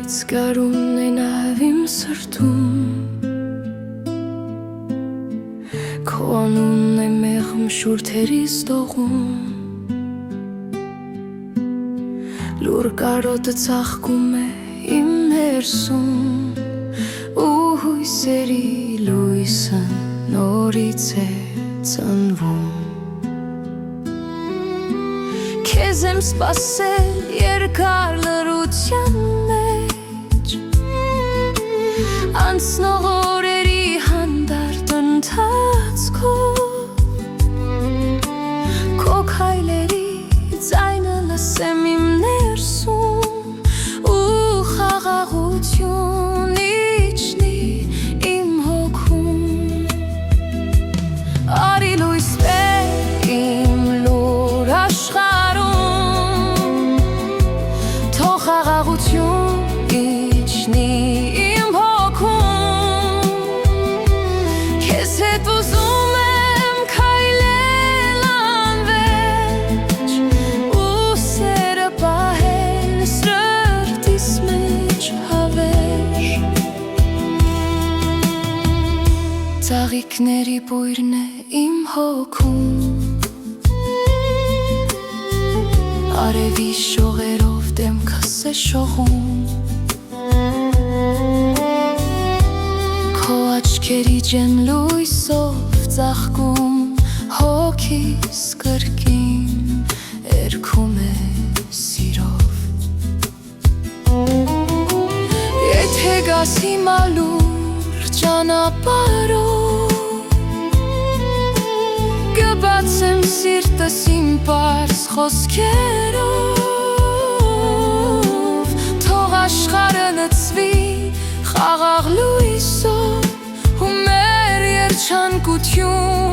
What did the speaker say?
Քեզնից գարուն է նաև իմ սրտում Քո անունն է մեղմ շուրթերիս դողում Լուր կարոտը ծաղկում է իմ ներսում Ու հույսերի լույսը նորից է ծնվում Քեզ եմ սպասել երկար լռության մեջ Անցնող օրերի հանդարտ ընթացքով Քո քայլերի ձայնը լսեմ իմ ներսում Ու խաղաղություն իջնի իմ հոգում Արի լույս բեր իմ լուր աշխարհում Թող խաղաղություն իջնի իմ հոգում Քեզ հետ ուզում եմ քայլել անվերջ Ու սերը պահել սրտիս մեջ հավերժ Ծաղիկների բույրն է իմ հոգում Արևի շողերով դեմքս է շողում Քո աչքերի ջեմ լույսով ծաղկում Հոգիս կրկին երգում է սիրով Եթե գաս հիմա լուր ճանապարհով Կբացեմ սիրտս իմ պարզ խոսքերով Թող աշխարհը լցվի խաղաղ լույսով Ու մեր երջանկություն